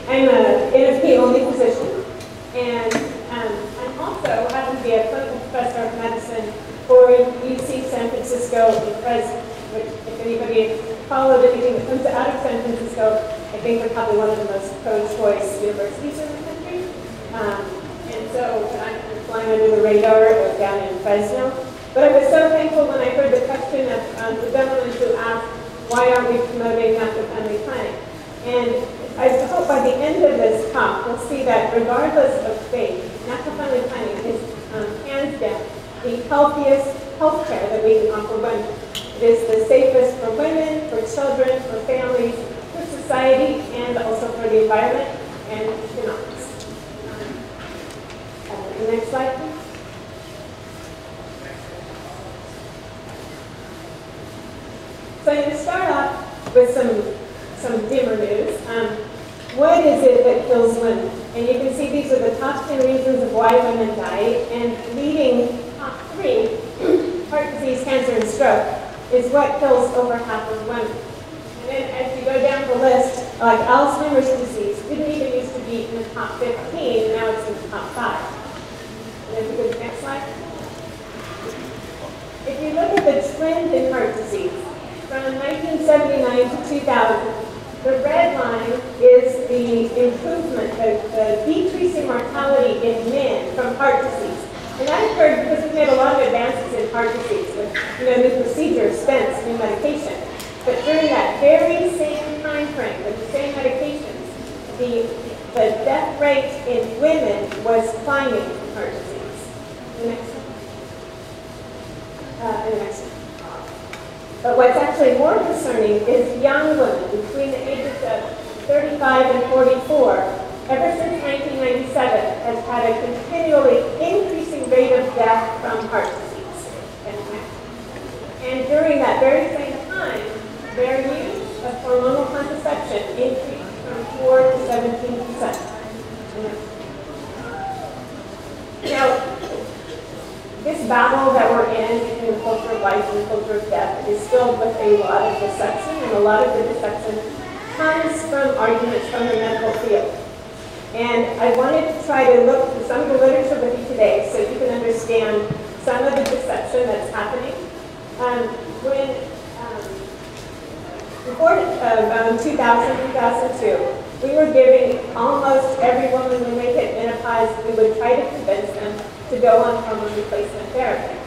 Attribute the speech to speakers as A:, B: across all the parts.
A: I'm an NFP only physician, and I'm also happen to be a clinical professor of medicine for UC San Francisco in Fresno, which if anybody followed anything that comes out of San Francisco, I think we're probably one of the most pro-choice universities in the country. And so I'm flying under the radar down in Fresno. But I was so thankful when I heard the question of the gentleman who asked, why aren't we promoting natural family planning? And I hope by the end of this talk, we'll see that regardless of faith, natural family planning is hands down the healthiest health care that we can offer women. It is the safest for women, for children, for families, for society, and also for the environment and economics. The next slide, please. So I'm going to start off with some dimmer news. What is it that kills women? And you can see these are the top 10 reasons of why women die, and leading top 3, heart disease, cancer, and stroke, is what kills over half of women. And then as you go down the list, like Alzheimer's disease didn't even used to be in the top 15, now it's in the top 5. And then we go to the next slide. If you look at the trend in heart disease, from 1979 to 2000, the red line is the improvement, the decreasing mortality in men from heart disease. And that occurred because we made a lot of advances in heart disease with new procedures, stents, new medication. But during that very same time frame, with the same medications, the death rate in women was climbing from heart disease. The next one. The next one. But what's actually more concerning is young women between the ages of 35 and 44, ever since 1997, has had a continually increasing rate of death from heart disease. And during that very same time, their use of hormonal contraception increased from 4 to 17%. Now, this battle that we're in between the culture of life and the culture of death is filled with a lot of deception, and a lot of the deception comes from arguments from the medical field. And I wanted to try to look through some of the literature with you today so you can understand some of the deception that's happening. Before 2000, 2002, we were giving almost every woman when they hit menopause, we would try to convince them to go on hormone replacement therapy.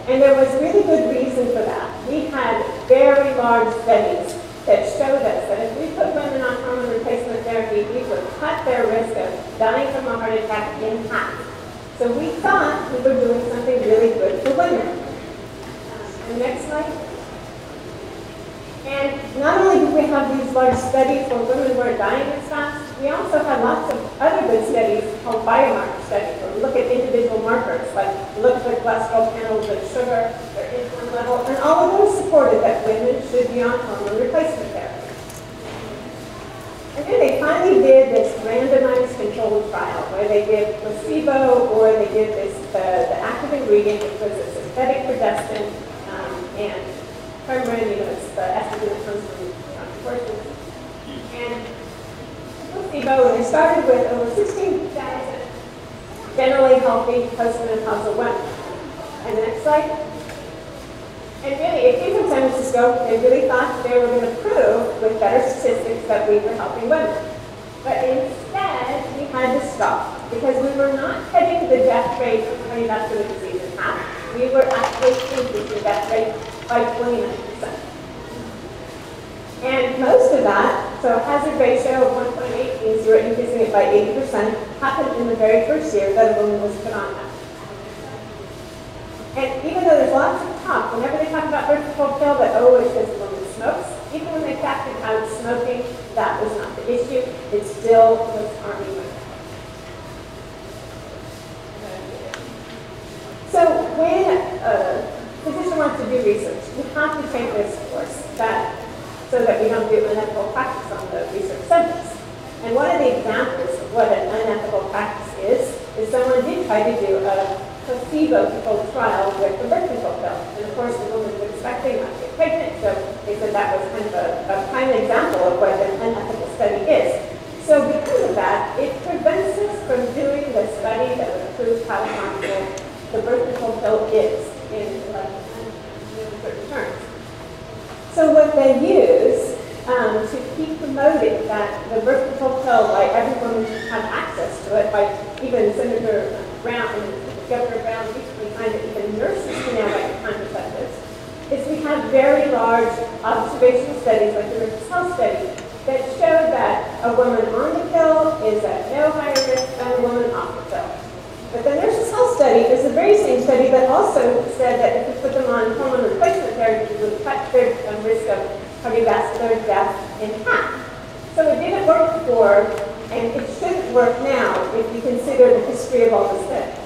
A: And there was really good reason for that. We had very large studies that showed us that if we put women on hormone replacement therapy, we would cut their risk of dying from a heart attack in half. So we thought we were doing something really good for women. And next slide. And not only did we have these large studies where women were dying as fast, we also had lots of other good studies called biomarker studies, where we look at individual markers, like look at their cholesterol panels, their sugar, their insulin level, and all of those supported that women should be on hormone replacement therapy. And then they finally did this randomized controlled trial where they did placebo or they did this the active ingredient, which was a synthetic progestin, and Permarin, it's the estrogen that comes from horses. And placebo, they started with over 16,000 generally healthy postmenopausal women. And the next slide. And really, it came from San Francisco. They really thought they were going to prove with better statistics that we were helping women. But instead, we had to stop because we were not cutting the death rate of cardiovascular disease in half. We were actually increasing the death rate by 29%. And most of that, so a hazard ratio of 1.8 means you were increasing it by 80%, happened in the very first year that a woman was put on that. And even though there's lots of talk, whenever they talk about birth control pill, that, oh, it's because the woman smokes, even when they factored out smoking, that was not the issue. It still was harming women. So when a physician wants to do research, you have to take this course so that we don't do unethical practice on the research subjects. And one of the examples of what an unethical practice is someone did try to do a placebo-controlled trial with the birth control pill. And of course, the woman was expecting not to get pregnant, so they said that was kind of a prime example of what an unethical study is. So because of that, it prevents us from doing the study that would prove how harmful the birth control pill is in certain terms. So what they use to keep promoting that the birth control pill, like every woman should have access to it, like even Senator Brown and Governor Brown recently signed that even nurses can now write contraceptives, is we have very large observational studies like the Nurses' Health Study that show that a woman on the pill is at no higher risk than a woman off the pill. But the Nurses' Health Study is the very same study that also said that if you put them on hormone replacement therapy, it would cut their risk of cardiovascular death in half. So it didn't work before, and it shouldn't work now if you consider the history of all the studies.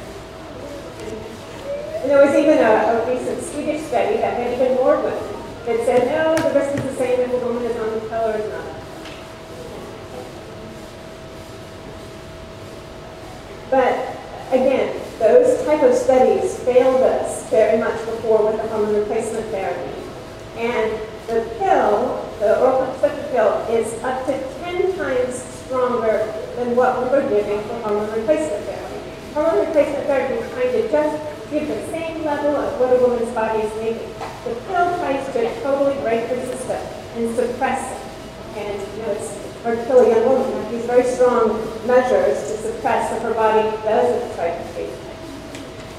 A: And there was even a recent Swedish study that had even more women that said, no, the risk is the same if a woman is on the pill or is not. But again, those type of studies failed us very much before with the hormone replacement therapy. And the pill, the oral contraceptive pill, is up to 10 times stronger than what we were giving for hormone replacement therapy. Hormone replacement therapy is trying to just give the same level of what a woman's body is making. The pill tries to totally break the system and suppress it. And or kill a young woman with these very strong measures to suppress what her body does at the type of treatment.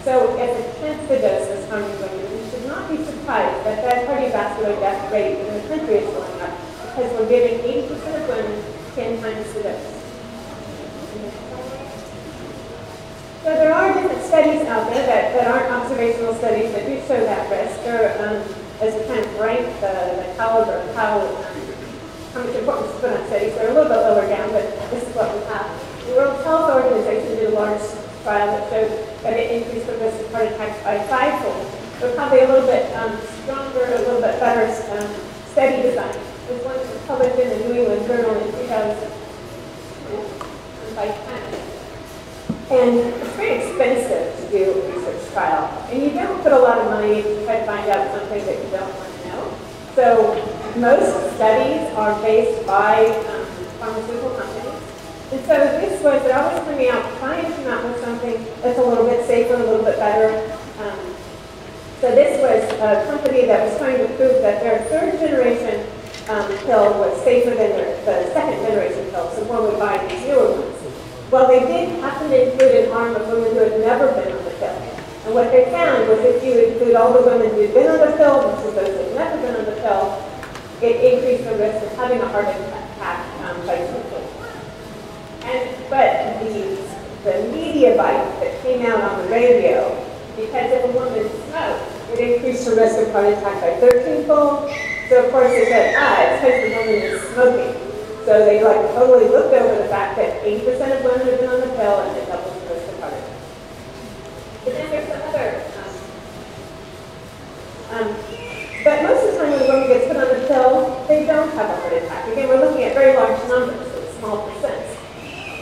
A: So as a tenth the dose is harming women, we should not be surprised that that cardiovascular death rate in the country is going up because we're giving 80% of women 10 times the dose. So there are different studies out there that aren't observational studies that do show that risk. There, as we kind of rank the caliber of how much importance to put on studies, they're a little bit lower down, but this is what we have. The World Health Organization did a large trial that showed that it increased the risk of heart attacks by 5-fold. But probably a little bit stronger, a little bit better study design. This one was published in the New England Journal in 2010. And it's very expensive to do a research trial. And you don't put a lot of money to try to find out something that you don't want to know. So most studies are based by pharmaceutical companies. And so this was, they're always coming out, trying to come out with something that's a little bit safer, a little bit better. So this was a company that was trying to prove that their third generation pill was safer than the second generation pill, so one would buy these newer ones. Well, they did happen to include an arm of women who had never been on the pill. And what they found was if you include all the women who had been on the pill versus those who had never been on the pill, it increased the risk of having a heart attack by 2-fold. But the media bite that came out on the radio, because if a woman smoked, it increased her risk of heart attack by 13-fold. So of course they said, it's because the woman is smoking. So they totally looked over the fact that 80% of women have been on the pill and it doubles the risk of heart attack. But then there's some other, but most of the time when a woman gets put on the pill, they don't have a heart attack. Again, we're looking at very large numbers, so small percents.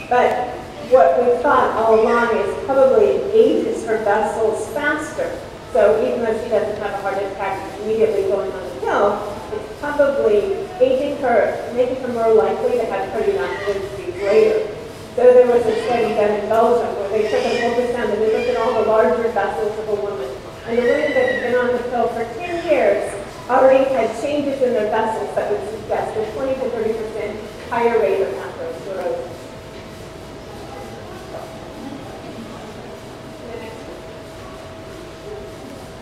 A: But what we thought all along is probably it ages her vessels faster. So even though she doesn't have a heart attack immediately going on the pill, it's probably aging her, making her more likely to have cardiovascular disease later. So there was a study done in Belgium where they took an ultrasound and they looked at all the larger vessels of a woman. And the women that had been on the pill for 10 years already had changes in their vessels that would suggest a 20 to 30% higher rate of atherosclerosis.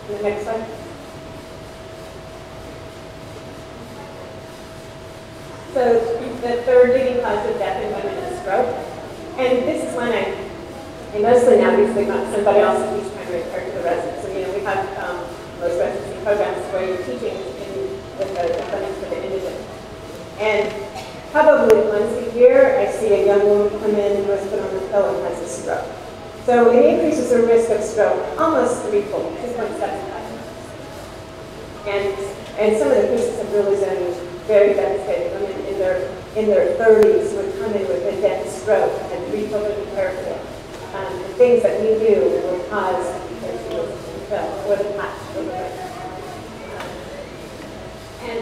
A: The next one. So the third leading cause of death in women is stroke. And this is when I mostly now usually got somebody else who's trying to refer to the residents. So, we have most residency programs where you're teaching with the clinics for the indigent. And probably once a year, I see a young woman come in who has put on the pill and has a stroke. So it increases the risk of stroke almost 3-fold, 2.7 times. And some of the cases have really been very devastating. Women in their 30s would come in with a death stroke and 3 children to care for them. The things that we do were caused because she was or the patch over there. And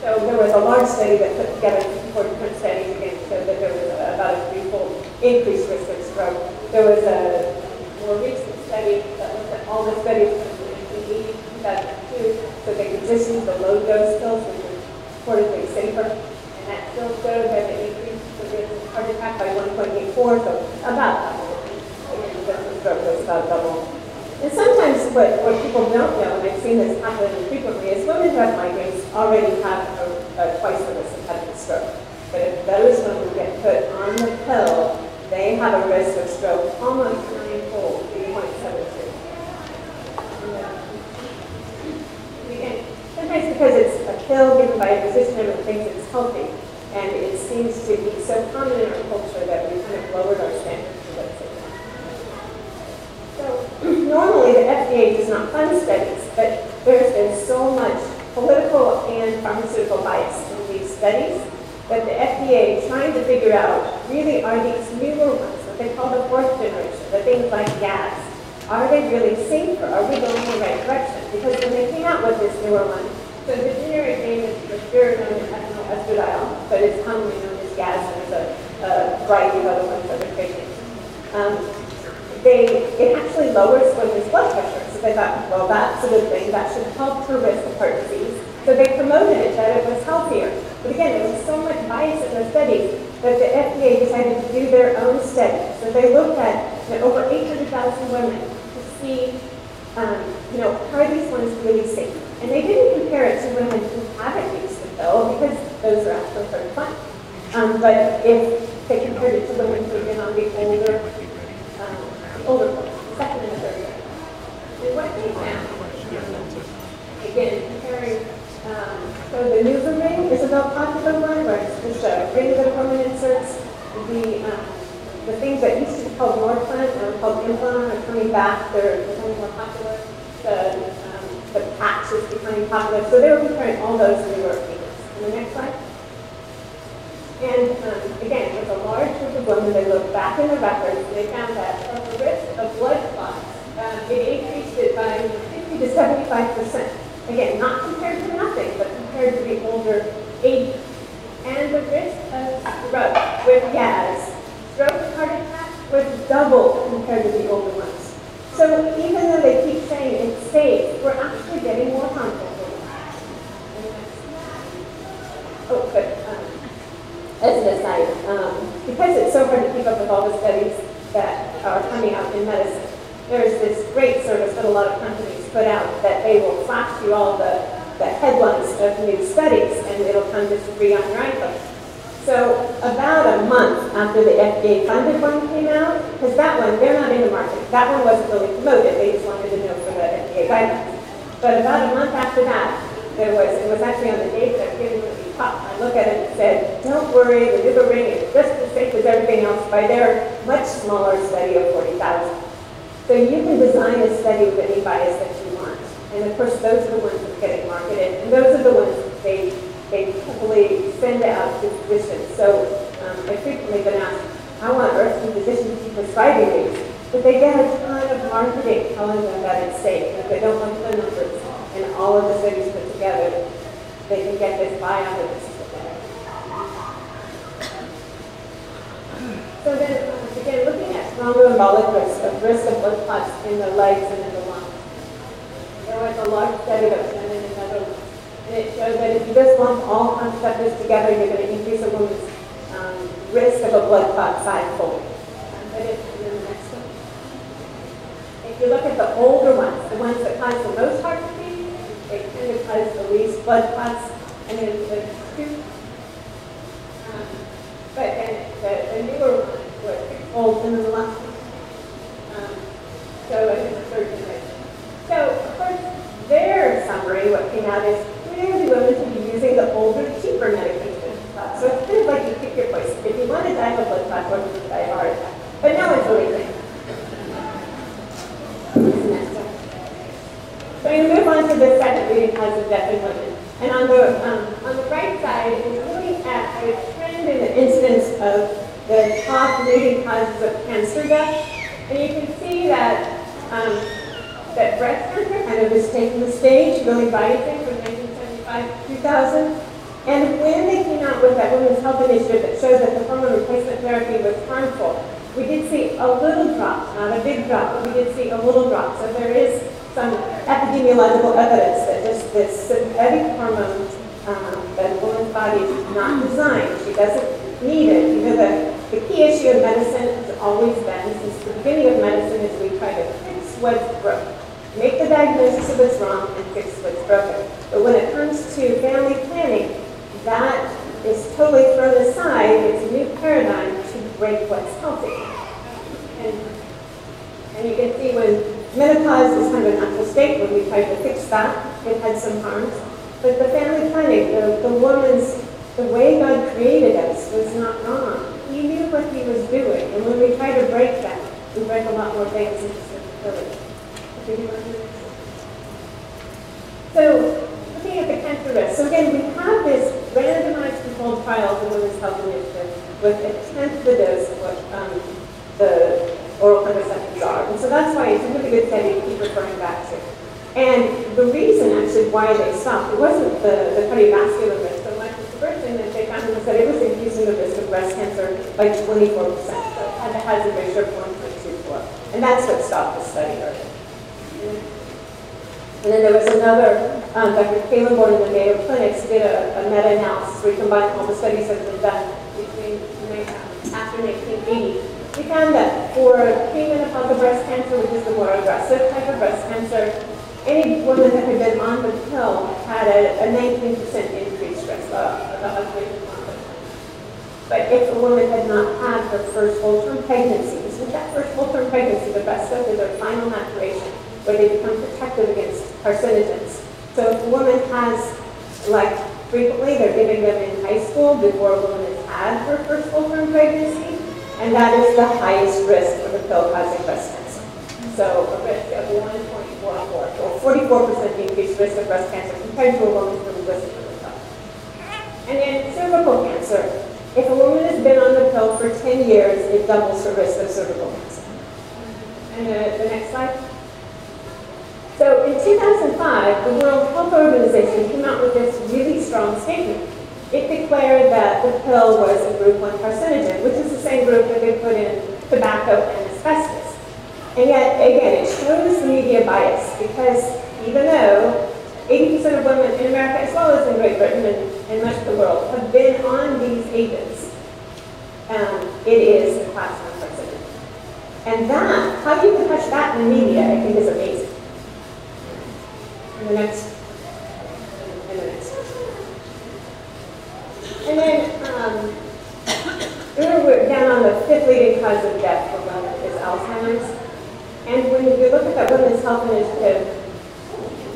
A: so there was a large study that put together 4 different studies again, showed that there was about a increased risk of stroke. There was a more recent study that looked at all the studies from 1980 to 2002, so they could just use the low dose pills, which is reportedly safer, and that still showed that it increased the risk of heart attack by 1.84, so about double. Again, the risk of stroke was about double. And sometimes what people don't know, and I've seen this happen frequently, is women who have migraines already have twice the risk of having a stroke. But if those women get put on the pill, they have a risk of stroke almost ninefold, 3.72. Again, sometimes because it's a pill given by a physician, everyone thinks it's healthy, and it seems to be so common in our culture that we kind of lowered our standards for what's in there. So normally the FDA does not fund studies, but there's been so much political and pharmaceutical bias in these studies that the FDA is trying to figure out, really, are these newer ones, what they call the fourth generation, the things like gas, are they really safer? Are we going in the right direction? Because when they came out with this newer one, so the generic name is Restorative Reproductive Medicine, but it's commonly known as gas, and there's a variety of other ones that are taken. It actually lowers women's blood pressure. So they thought, well, that's a good thing. That should help her risk of heart disease. So they promoted it, that it was healthier. But again, there was so much bias in the studies that the FDA decided to do their own study. So they looked at over 800,000 women to see, are these ones really safe? And they didn't compare it to women who haven't used the pill because those are actually third fine. But if they compared it to women who have been on the older ones, second and third grade. And what they found, again, comparing, so the Nuva ring is a real popular one, where it's just a ring of hormone inserts. The things that used to be called Norplant and called Implanon are coming back. They're becoming more popular. The patch is becoming popular. So they were comparing all those and they were opinions. And the next slide. And again, with a large group of women, they looked back in the records and they found that from the risk of blood clots, it increased it by 50 to 75%. Again, not compared to nothing, but compared to the older 80. And the risk of stroke with gas, stroke and heart attack was double compared to the older ones. So even though they keep saying it's safe, we're actually getting more harmful. Oh, but as an aside, because it's so hard to keep up with all the studies that are coming out in medicine, there's this great service that a lot of companies put out that they will flash you all the headlines of new studies, and it'll come just free on your iPhone. So about a month after the FDA-funded one came out, because that one, they're not in the market. That one wasn't really promoted. They just wanted to know for the FDA guidelines. But about a month after that, it was actually on the date that given to me top. I look at it and said, don't worry, the Nuva ring is just as safe as everything else by their much smaller study of 40,000. So you can design a study with any bias that you want. And of course, those are the ones that are getting marketed, and those are the ones that they typically send out to physicians. So I've frequently been asked, how on earth do physicians keep prescribing these? But they get a ton of marketing telling them that it's safe. And if they don't look at the numbers and all of the studies put together, they can get this buy on this. So then, again, looking at thromboembolic risk of blood clots in the legs and in the lungs. There was a large study that was done in the Netherlands, and it showed that if you just lump all contraceptives together, you're going to increase a woman's risk of a blood clot fivefold. If you look at the older ones, the ones that cause the most heart disease, they tend to cause the least blood clots, and then the two. But then the newer one was sixfold in the last one. So in the third generation. So of course, their summary, what came out is clearly women should be using the older, cheaper medication. So it's kind of like you pick your poison. If you want to die of a blood clot, or you die of a heart attack. But no one's really saying. So I'm going to move on to the second leading cause of death in women. And on the right side is looking at the trend in the incidence of the top leading causes of cancer death. And you can see that that breast cancer kind of is taking the stage, really rising from 1975 to 2000. And when they came out with that Women's Health Initiative that showed that the hormone replacement therapy was harmful, We did see a little drop, not a big drop, but we did see a little drop. So there is some epidemiological evidence that this synthetic hormone that a woman's body is not designed, she doesn't need it. You know, the key issue of medicine has always been, since the beginning of medicine, is we try to fix what's broken. Make the diagnosis of what's wrong and fix what's broken. But when it comes to family planning, that is totally thrown aside. It's a new paradigm to break what's healthy. And you can see when menopause is kind of a natural state, when we tried to fix that, it had some harms. But the family planning, the way God created us was not wrong. He knew what he was doing. And when we try to break that, we break a lot more things into fertility. So, looking at the cancer risk. So again, we have this randomized controlled trial of the Women's Health Initiative with a tenth the dose of what the oral contraceptives are. And so that's why it's a really good study to keep referring back to. And the reason actually why they stopped, it wasn't the cardiovascular risk so much. The first thing that they found was that it was increasing the risk of breast cancer by 24%. So it had a hazard ratio of 1.24. And that's what stopped the study early. And then there was another, Dr. Caleb Bourne in the Mayo Clinics did a meta-analysis where he combined all the studies that have been done between after 1980. We found that for premenopausal breast cancer, which is the more aggressive type of breast cancer, any woman that had been on the pill had a 19% increased risk of the husband. But if a woman had not had her first full-term pregnancy, with that first full-term pregnancy, the breast cells is their final maturation, where they become protective against carcinogens. So if a woman has, like frequently, they're giving them in high school before a woman has had her first full-term pregnancy, and that is the highest risk for the pill-causing breast cancer. So a risk of 1.44, or 44% increased risk of breast cancer compared to a woman who was for the pill. And then cervical cancer. If a woman has been on the pill for 10 years, it doubles her risk of cervical cancer. And the next slide. So in 2005, the World Health Organization came out with this really strong statement. It declared that the pill was a group 1 carcinogen, which is the same group that they put in tobacco and asbestos. And yet, again, it shows the media bias, because even though 80% of women in America, as well as in Great Britain and much of the world, have been on these agents, it is a class 1 carcinogen. And that, how you can touch that in the media, I think is amazing. And the next. And then, we're down on the 5th leading cause of death for women is Alzheimer's. And when you look at that Women's Health Initiative,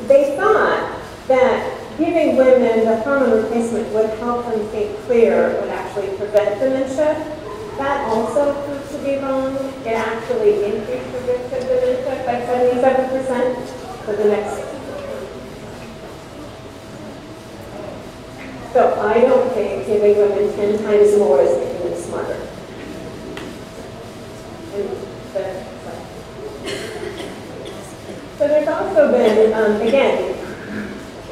A: they thought that giving women the hormone replacement would help them think clear, would actually prevent dementia. That also proved to be wrong. It actually increased the risk of dementia by 77% for the next 6 months. So I don't think giving women 10 times more is making them smarter. So there's also been, again,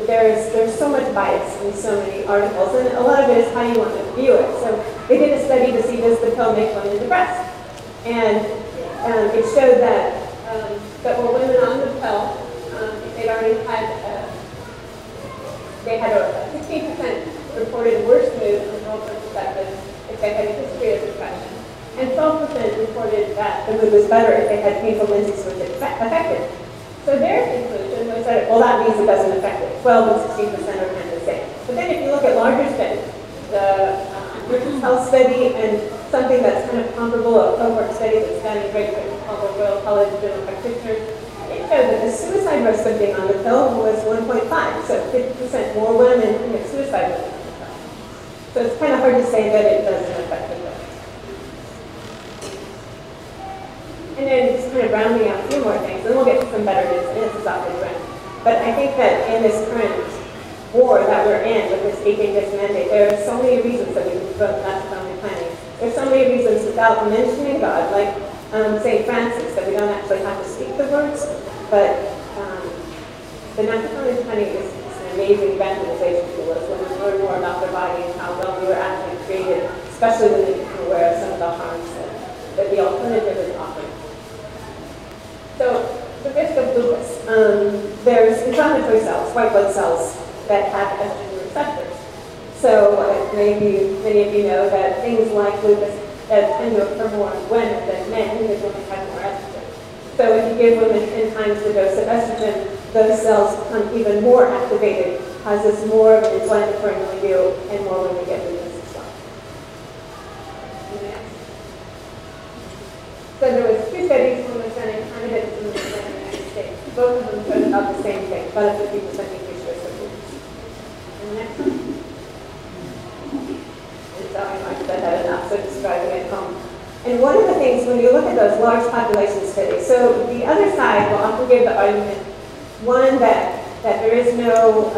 A: there's so much bias in so many articles, and a lot of it is how you want to view it. So they did a study to see, does the pill make women depressed? And it showed that that were women on the pill, if they'd already had, they had a 15% reported worse mood on oral contraceptives if they had a history of depression, and 12% reported that the mood was better if they had painful menses which it affected. So their conclusion was that, well, that means it doesn't affect it. 12 and 16% are kind of the same. But then if you look at larger studies, the Women's Health study and something that's kind of comparable, a cohort study that's done in Great Britain called the Royal College of General Practitioners, it showed that the suicide risk of being on the pill was 1.5. So 50% more women commit suicide with the pill. So it's kind of hard to say that it doesn't affect the pill. And then just kind of rounding out a few more things, and we'll get to some better news, and this is off the trend. But I think that in this current war that we're in with this 8-day mandate, there are so many reasons that we can vote not to family planning. There's so many reasons without mentioning God, like St. Francis, that we don't actually have to speak the words, but the natural family planning is an amazing evangelization tool as women learn more about their body and how well we were actually created, especially when they become aware of some of the harms that we the alternative is offered. So the risk of lupus, there's inflammatory cells, white blood cells, that have estrogen receptors. So maybe many of you know that things like lupus tend to occur more in women than men because women have more estrogen. So if you give women 10 times the dose of estrogen, those cells become even more activated, causes more of an inflammatory milieu, and more women get lupus as well. So there was 2 studies, one was done in Canada and one was done in the United States. Both of them showed about the same thing, about a 50% increased risk of lupus. And the next one. And so I said that enough, so describing it home. And one of the things, when you look at those large population studies, so the other side will often give the argument, one, that there is no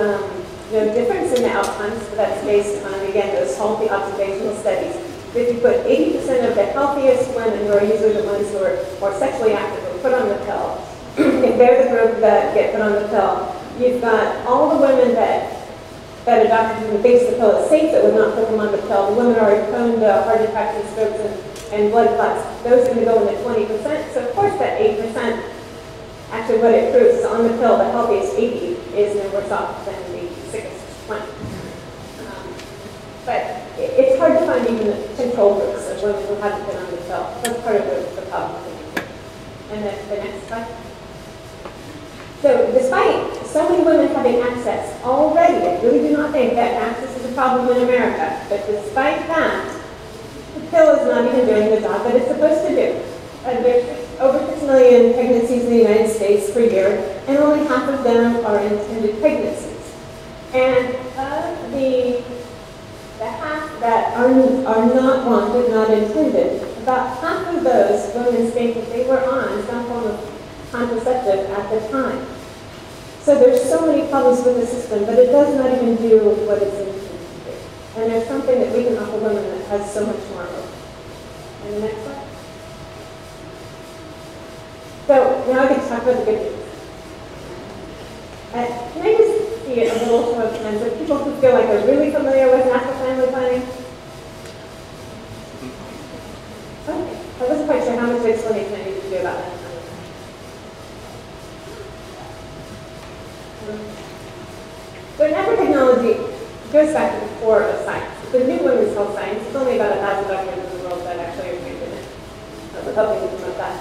A: difference in the outcomes, but that's based on, again, those healthy observational studies. If you put 80% of the healthiest women, who are usually the ones who are more sexually active, who put on the pill, if they're the group that get put on the pill, you've got all the women that a doctor who thinks the pill is safe that would not put them on the pill. The women are prone to heart attacks and strokes and blood clots. Those are going to go in the 20%. So of course that 8%, actually what it proves is on the pill, the healthiest 80 is no worse off than the sickest 20. But it's hard to find even the control groups of women who haven't been on the pill. That's part of the problem. And then the next slide. So despite so many women having access already, I really do not think that access is a problem in America, but despite that, the pill is not even doing the job that it's supposed to do. There's over 6 million pregnancies in the United States per year, and only half of them are intended pregnancies. And of the half that are not wanted, not intended, about half of those women state that they were on some form of contraceptive at the time. So there's so many problems with the system, but it does not even do what it's intended to do. And there's something that we can offer women that has so much more hope. And the next one. So now I get to talk about the good news. Can I just see a little show of hands of people who feel like they're really familiar with natural family planning? Okay. I wasn't quite sure how much explanation I needed to do about that. So nanotechnology goes back to the core of science. It's a new women's health science. It's only about 1,000 doctors in the world that actually are trained in it. We're helping to promote that.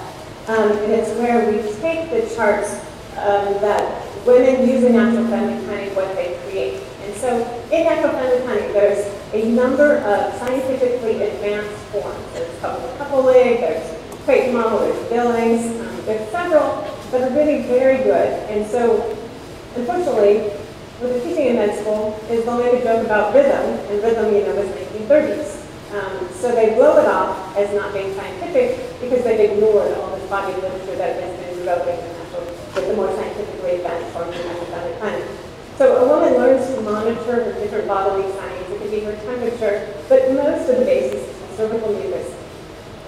A: And it's where we take the charts that women use in natural family planning, what they create. And so in natural family planning, there's a number of scientifically advanced forms. There's couple leg, there's crate model, there's Billings, there's several that are really very good. And so unfortunately, what they're teaching in med school is they'll make a joke about rhythm, and rhythm, you know, was 1930s. So they blow it off as not being scientific because they've ignored all this body of literature that has been developing with the more scientifically advanced forms of natural family planning. So a woman learns to monitor her different bodily signs. It could be her temperature, but most of the basis is cervical mucus.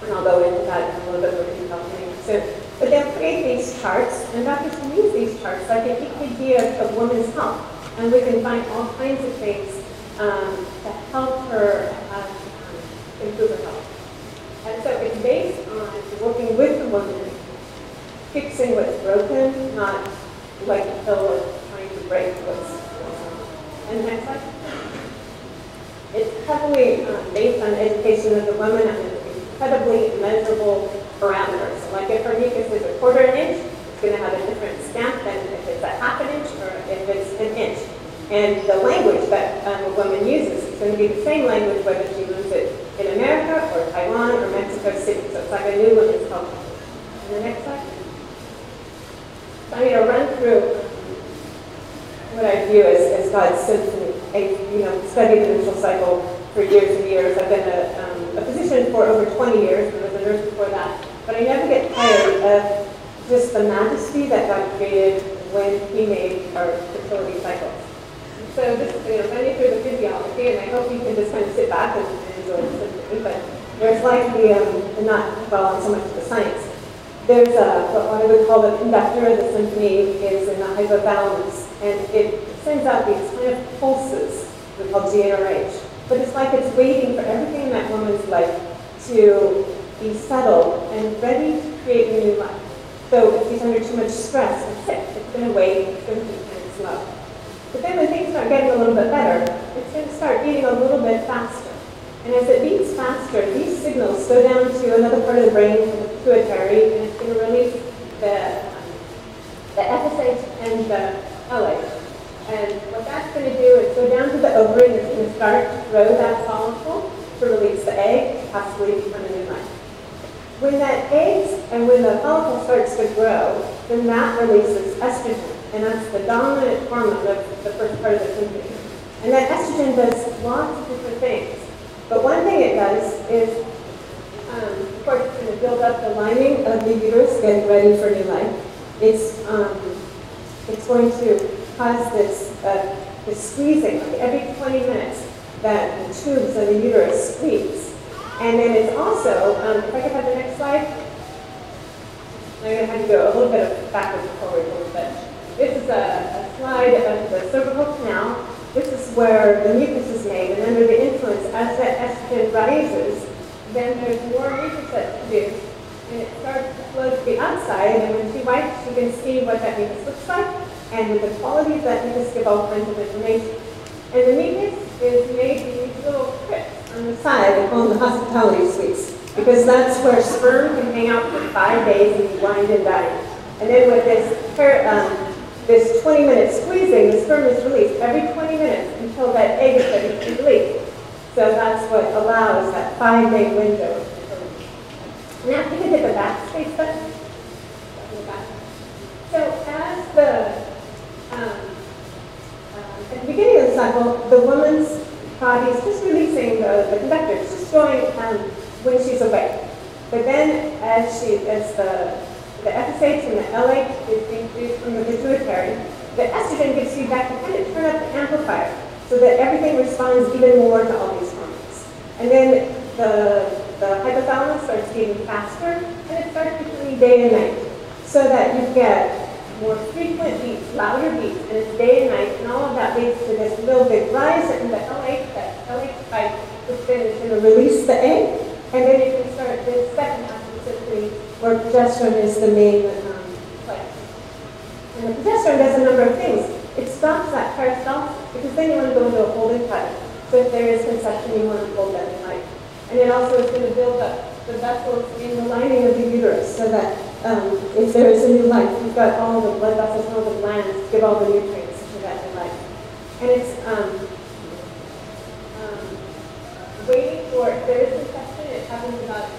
A: And I'll go into that in a little bit more detail soon. But they'll create these charts, and doctors can use these charts like an EKG of women's health. And we can find all kinds of things to help her improve her health. And so it's based on working with the woman, fixing what's broken, not like a pill or trying to break what's wrong. And next slide. It's heavily based on education of the woman and incredibly measurable parameters. So like if her mucus is 1/4 inch, it's going to have a different stamp than if it's 1/2 inch or if it's 1 inch. And the language that a woman uses is going to be the same language whether she learns it in America or Taiwan or Mexico City. So it's like a new women's health. And the next slide. So I'm going to run through what I view as God's symphony. I studied the menstrual cycle for years and years. I've been a physician for over 20 years. I was a nurse before that. But I never get tired of just the majesty that God created when He made our fertility cycles. So this is running through the physiology, and I hope you can just kind of sit back and enjoy the symphony. But there's likely not dwell on so much of the science. There's what I would call the conductor of the symphony is in the hypothalamus, and it sends out these kind of pulses we call GnRH. But it's like it's waiting for everything in that woman's life to be settled and ready to create a new life. So if he's under too much stress and sick, it's going to wait, it's going to be kind of slow. But then when things start getting a little bit better, it's going to start beating a little bit faster. And as it beats faster, these signals go down to another part of the brain, the pituitary, and it's going to release the FSH and the LH. And what that's going to do is go down to the ovary, and it's going to start to grow that follicle to release the egg, possibly become a new life. When that egg and when the follicle starts to grow, then that releases estrogen, and that's the dominant hormone of the first part of the puberty. And that estrogen does lots of different things. But one thing it does is, of course, it's going to build up the lining of the uterus, getting ready for new life. It's going to cause this squeezing, like every 20 minutes, that the tubes of the uterus squeeze. And then it's also, if I could have the next slide, I'm going to have you go a little bit backwards and forward a little bit. This is a slide of the cervical canal. This is where the mucus is made, and under the influence, as that estrogen rises, then there's more mucus that's produced, and it starts to flow to the outside, and when she wipes, you can see what that mucus looks like, and with the qualities of that mucus give all kinds of information. And the mucus is made in these little crypts on the side. They call them the hospitality suites, because that's where sperm can hang out for 5 days and be blind and die. And then with this 20-minute squeezing, the sperm is released every 20 minutes until that egg is ready to be released. So that's what allows that 5-day window. Now, if you can hit the backspace button. So as at the beginning of the cycle, the woman's body is just releasing the conductors, just going when she's awake. But then as the FSH and the LH is being produced from the pituitary, the estrogen gives feedback to kind of turn up the amplifier so that everything responds even more to all these hormones. And then the hypothalamus starts beating faster, and it starts between day and night, so that you get more frequent beats, louder beats, and it's day and night, and all of that leads to this real big rise in the LH, that LH spike, which then is going to release the egg, and then you can start this second half specifically where progesterone is the main play. And the progesterone does a number of things. It stops that peristalsis, because then you want to go into a holding pattern. So if there is conception, you want to hold that in life. And it also is going to build up the vessels in the lining of the uterus, so that if there is a new life, you've got all the blood vessels and all the glands to give all the nutrients to that new life. And it's waiting for, if there is conception, it happens about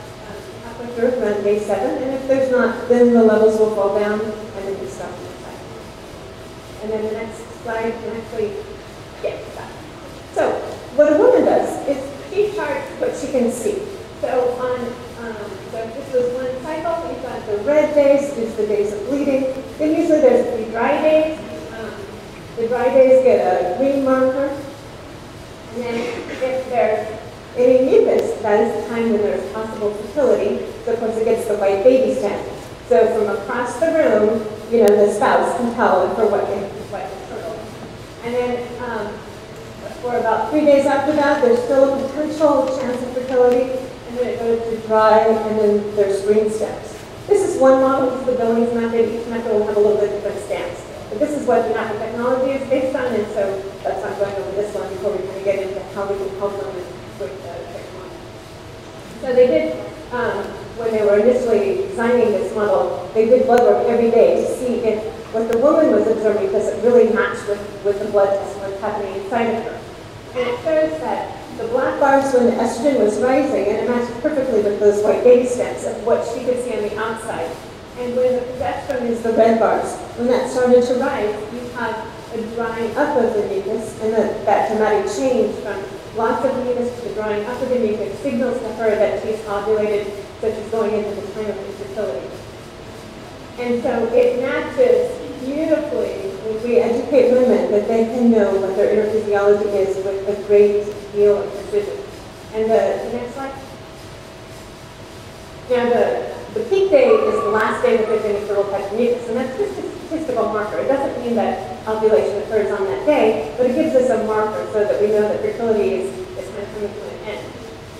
A: halfway through, around day 7, and if there's not, then the levels will fall down, and then you stop the cycle. And then the next slide can actually get that. So what a woman does is she charts what she can see. So so if this was one cycle, you've got the red days, is the days of bleeding. Then usually there's 3 dry days. The dry days get a green marker. And then if there's any mucus, that is the time when there's possible fertility. So of course it gets the white baby stamp. So from across the room, you know, the spouse can tell for what is fertile. And then for about 3 days after that, there's still a potential chance of fertility. And then it goes to dry, and then there's green stamps. This is one model. This is the Billings method. Each method will have a little bit different stamps. But this is what the NAPA technology is based on, and so that's why I'm going over this one before we kind of get into how we can help them with the technology. So they did, when they were initially designing this model, they did blood work every day to see if what the woman was observing, does it really match with the blood test and what's happening inside of her. And it shows that the black bars when the estrogen was rising, and it matched perfectly with those white baby stamps of what she could see on the outside. And when the progesterone is the red bars, when that started to rise, you have a drying up of the mucus, and that dramatic change from lots of mucus to the drying up of the mucus signals to her that she's ovulated, so she's going into the time of infertility. And so it matches beautifully when we educate women that they can know what their inner physiology is with a great deal of precision. And the next slide. Now the peak day is the last day that there's any fertile type of mucus, and that's just a statistical marker. It doesn't mean that ovulation occurs on that day, but it gives us a marker so that we know that fertility is kind of coming to an end.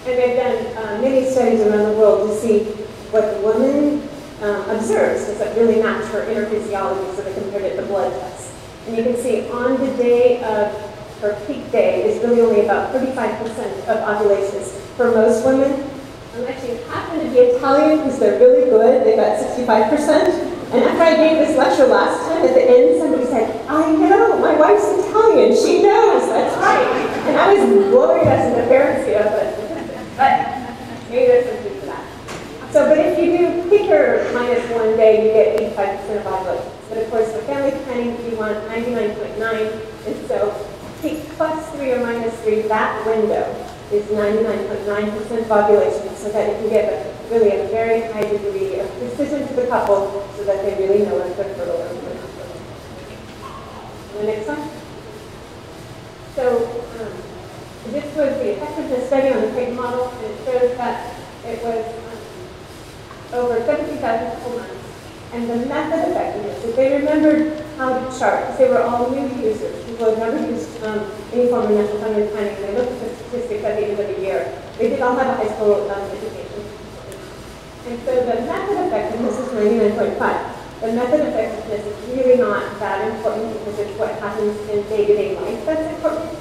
A: And they've done many studies around the world to see what the woman observes. Does it really match her inner physiology, so they compared it to blood tests. And you can see on the day of her peak day is really only about 35% of ovulations for most women. Unless you happen to be Italian, because they're really good, they got 65%. And after I gave this lecture last time, at the end, somebody said, I know, my wife's Italian, she knows, that's right. And I was glorious in the parents here, but maybe there's something to that. So, but if you do peak or minus 1 day, you get 85% of ovulations. But of course, for family planning, you want 99.9, and so peak plus 3 or minus 3, that window is 99.9% of ovulation, so that you can get really a very high degree of precision to the couple so that they really know if they're fertile or not fertile. The next one. So this was the effectiveness study on the Creighton model, and it shows that it was over 17,000 couple months. And the method effectiveness, if they remembered how to chart, because they were all new users, people had never used any form of natural family planning, and they looked at the statistics at the end of the year. They did all have a high school education. And so the method effectiveness is 99.5. The method effectiveness is really not that important because it's what happens in day-to-day life that's important.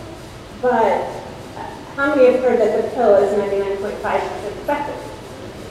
A: But how many have heard that the pill is 99.5% effective?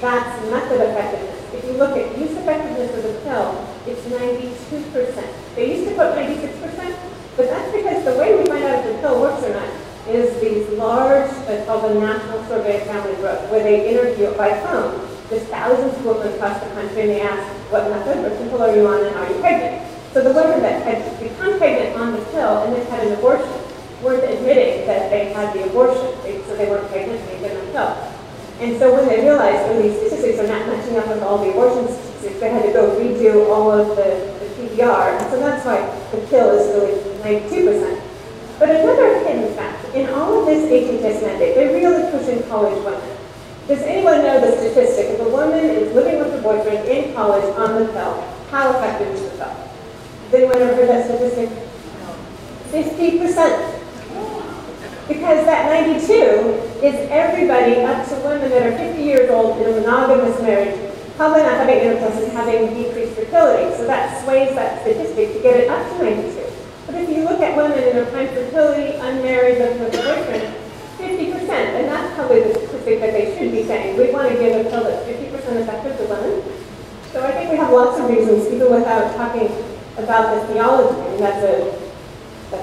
A: That's method effectiveness. If you look at use effectiveness of the pill, it's 92%. They used to put 96%, but that's because the way we find out if the pill works or not is these large, it's called the National Survey of Family Growth, where they interview by phone just thousands of women across the country, and they ask, what method, what pill are you on, and are you pregnant? So the women that had become pregnant on the pill and then had an abortion weren't admitting that they had the abortion, so they weren't pregnant and they didn't pill. And so when they realized, when these statistics are not matching up with all the abortion statistics, they had to go redo all of the PDR, and so that's why the pill is really 92%. But another hidden fact, in all of this HHS mandate, they're really pushing college women. Does anyone know the statistic? If a woman is living with her boyfriend in college on the pill, how effective is the pill? Has anyone ever heard that statistic? 50%. Because that 92 is everybody up to women that are 50 years old in a monogamous marriage, probably not having intercourse and having decreased fertility. So that sways that statistic to get it up to 92. But if you look at women in their prime fertility, unmarried, living with a boyfriend, 50%, and that's probably the statistic that they should be saying. We want to give a pill that's 50% effective to women. So I think we have lots of reasons, even without talking about the theology, and that's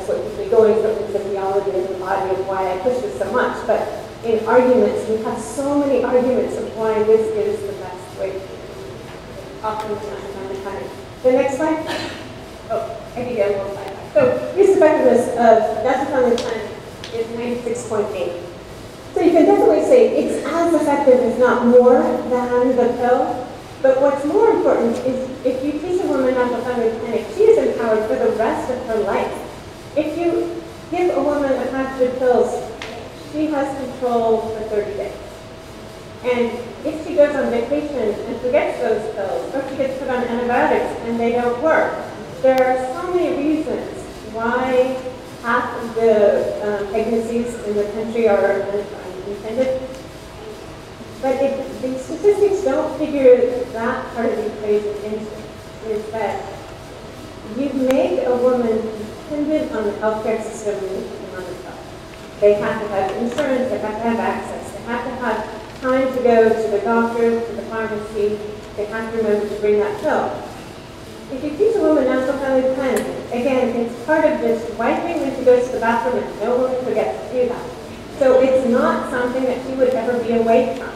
A: what keeps me going from the theology and the body of why I push this so much. But in arguments, we have so many arguments of why this is the best way to do it. Often not the time. The next slide. Oh, I can get a little slide. So use effectiveness of natural family planning is 96.8. So you can definitely say it's as effective, if not more, than the pill. But what's more important is if you teach a woman natural family planning, she is empowered for the rest of her life. If you give a woman a package of pills, she has control for 30 days. And if she goes on vacation and forgets those pills, or she gets put on antibiotics and they don't work, there are so many reasons why half of the pregnancies in the country are unintended. But if the statistics don't figure that part of the equation into it, is that you make a woman dependent on the healthcare system and on the health. They have to have insurance, they have to have access, they have to have time to go to the doctor, to the pharmacy, they have to remember to bring that pill. If you teach a woman natural family planning, again, it's part of this wiping when she goes to the bathroom, and no woman forgets to do that. So it's not something that she would ever be away from.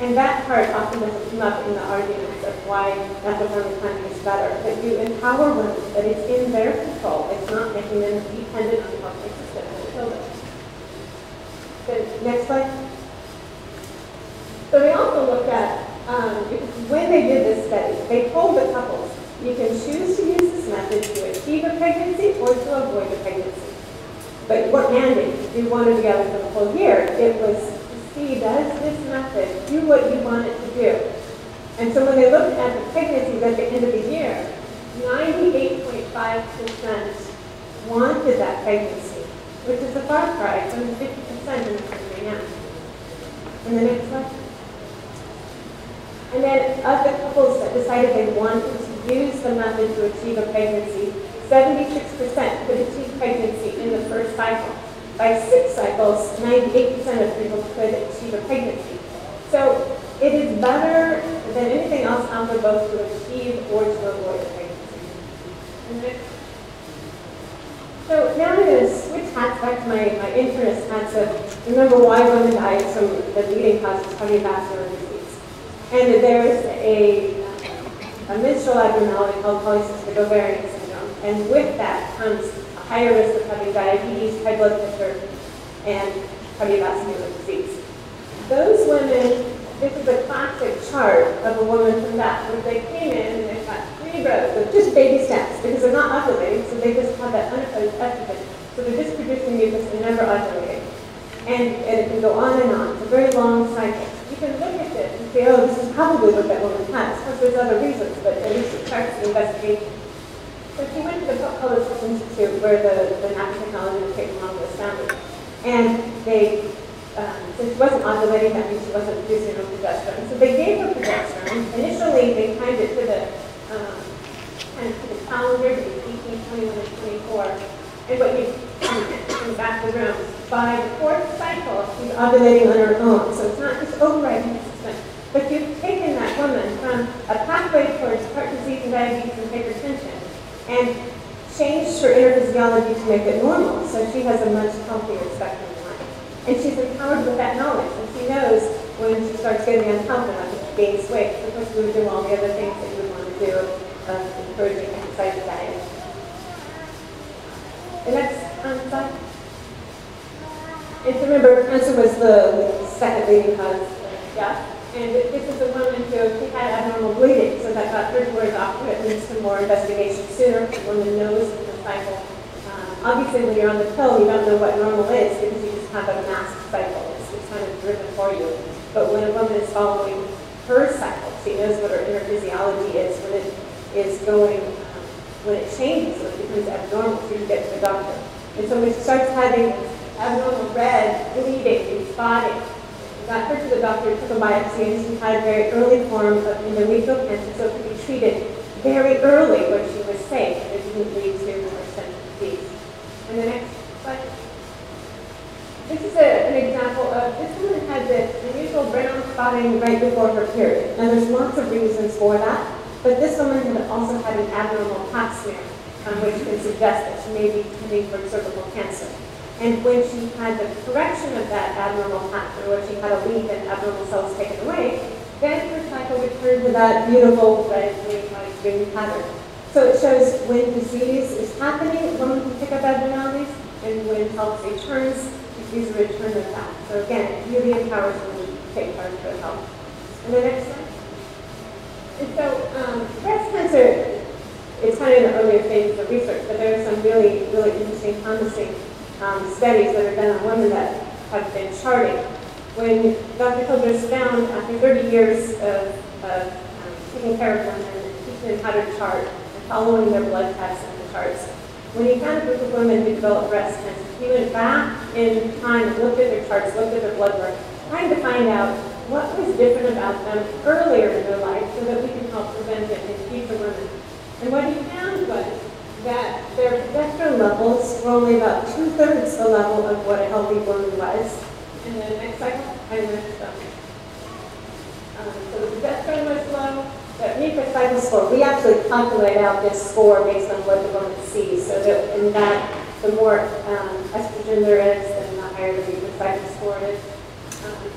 A: And that part often doesn't come up in the arguments of why natural family planning is better. That you empower women, that it's in their control. It's not making them dependent on the healthcare system and the children. The next slide. So they also looked at, when they did this study, they told the couples, you can choose to use this method to achieve a pregnancy or to avoid a pregnancy. But you weren't mandated to do one or the other for the whole year. It was to see, does this method do what you want it to do? And so when they looked at the pregnancies at the end of the year, 98.5% wanted that pregnancy, which is a far cry from the 50% in the country now. And the next slide. And then of the couples that decided they wanted to use the method to achieve a pregnancy, 76% could achieve pregnancy in the first cycle. By 6 cycles, 98% of people could achieve a pregnancy. So it is better than anything else out there both to achieve or to avoid a pregnancy. And next. So now I'm going to switch hats back to my internist hats of remember why women die is from the leading cause of cardiovascular disease. And there's a menstrual abnormality called polycystic ovarian syndrome. And with that comes a higher risk of having diabetes, high blood pressure, and cardiovascular disease. Those women, this is a classic chart of a woman from that, where they came in and they've got 3 rows of just baby steps because they're not ovulating, so they just have that unopposed estrogen. So they're just producing mucus and never ovulating. And it can go on and on. It's a very long cycle. You can look at this and say, oh, this is probably what that woman has. Of course, there's other reasons, but at least it starts to investigate. So she went to the Public Institute where the national technology was taken along with founded. And they, since she wasn't ovulating, that means she wasn't producing her progesterone. So they gave her progesterone. Initially, they timed it to the calendar, to the 18, 21, and 24. And what you in the back of the room, by the 4th cycle, she's ovulating on her own. So it's not just overriding the system. But you've taken that woman from a pathway towards heart disease and diabetes and hypertension and changed her inner physiology to make it normal. So she has a much healthier spectrum of life. And she's empowered with that knowledge. And she knows when she starts getting unhealthy enough to gain weight. Of course, we would do all the other things that you would want to do, encouraging exercise and diet. The next slide. And remember, cancer was the second leading cause of death. And this is a woman who she had abnormal bleeding, so that got her to her doctor. It leads to more investigation sooner. The woman knows the cycle. Obviously, when you're on the pill, you don't know what normal is because you just have a masked cycle. It's kind of driven for you. But when a woman is following her cycle, she knows what her inner physiology is when it is going. When it changes, when it becomes abnormal, so you get to the doctor. And so when she starts having abnormal red, bleeding, and spotting, we got her to the doctor, took a biopsy, and she had a very early form of endometrial cancer, so it could be treated very early where she was safe, and it didn't lead to more extensive disease. And the next slide. This is an example of, this woman had this unusual brown spotting right before her period. Now there's lots of reasons for that. But this woman had also had an abnormal pap smear, which can suggest that she may be coming from cervical cancer. And when she had the correction of that abnormal pap smear, where she had a leak and abnormal cells taken away, then her cycle returned to that beautiful red, green pattern. So it shows when disease is happening, a woman can pick up abnormalities, and when health returns, she sees a return of that. So again, it really empowers women to take part in her health. And the next slide. And so breast cancer is kind of in the earlier stages of research, but there are some really, really interesting, promising studies that are done on women that have been charting. When Dr. Childress found, after 30 years of taking care of women and teaching them how to chart and following their blood tests and the charts, when he found a group of women who developed breast cancer, he went back in time and looked at their charts, looked at their blood work, trying to find out what was different about them earlier in their life so that we can help prevent it in future women. And what he found was that their progesterone levels were only about 2/3 the level of what a healthy woman was. And the next cycle, so the progesterone was low. The mucus cycle score, we actually calculate out this score based on what the woman sees. So that in that, the more estrogen there is, then the higher the mucus cycle score is.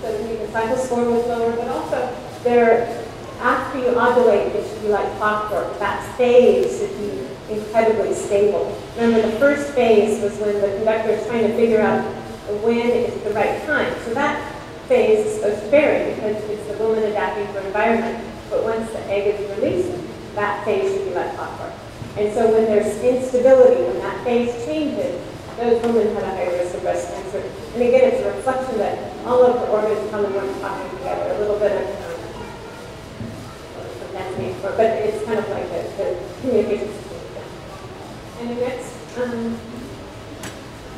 A: So the mucus cycle score was lower, but also after you ovulate, it should be like clockwork. That phase should be incredibly stable. Remember, the first phase was when the conductor is trying to figure out when is the right time. So that phase is supposed to vary because it's the woman adapting to her environment. But once the egg is released, that phase should be like clockwork. And so when there's instability, when that phase changes, those women have a higher risk of breast cancer. And again, it's a reflection that all of the organs come and weren't talking together. A little bit of but it's kind of like the communication system. And the next,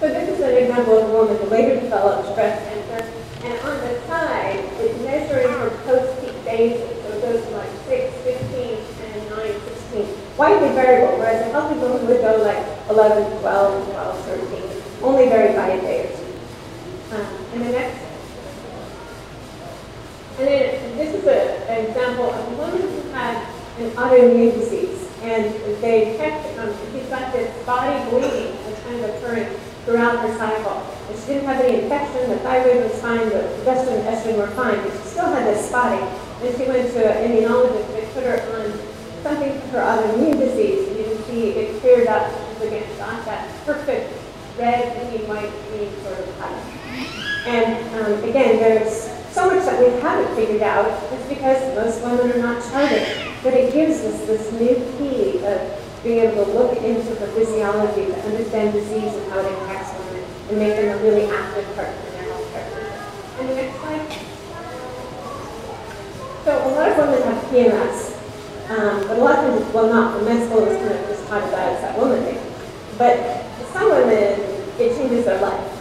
A: so this is an example of a woman who later developed breast cancer. And on the side, it's measuring her post-peak phases. So it goes from like 6, 15, and 9, 16. Widely variable, whereas a healthy woman would go like 11, 12, 12, 13. Only vary by a day or two. And the next. And then this is an example of a woman who had an autoimmune disease. And they checked, she's got this body bleeding that's kind of occurring throughout her cycle. And she didn't have any infection, the thyroid was fine, the progesterone and estrogen were fine, but she still had this spotting. Then she went to an immunologist, they put her on something for her autoimmune disease, and you can see it cleared up. She's again got that perfect red, green, white, green sort of color. And again, there's so much that we haven't figured out. It's because most women are not charted. But it gives us this new key of being able to look into the physiology, to understand disease and how it impacts women, and make them a really active part in their health care. And the next slide. So a lot of women have PMS, but a lot of times, well, not. The med school is kind of just taught about it as that woman thing. But for some women, it changes their life.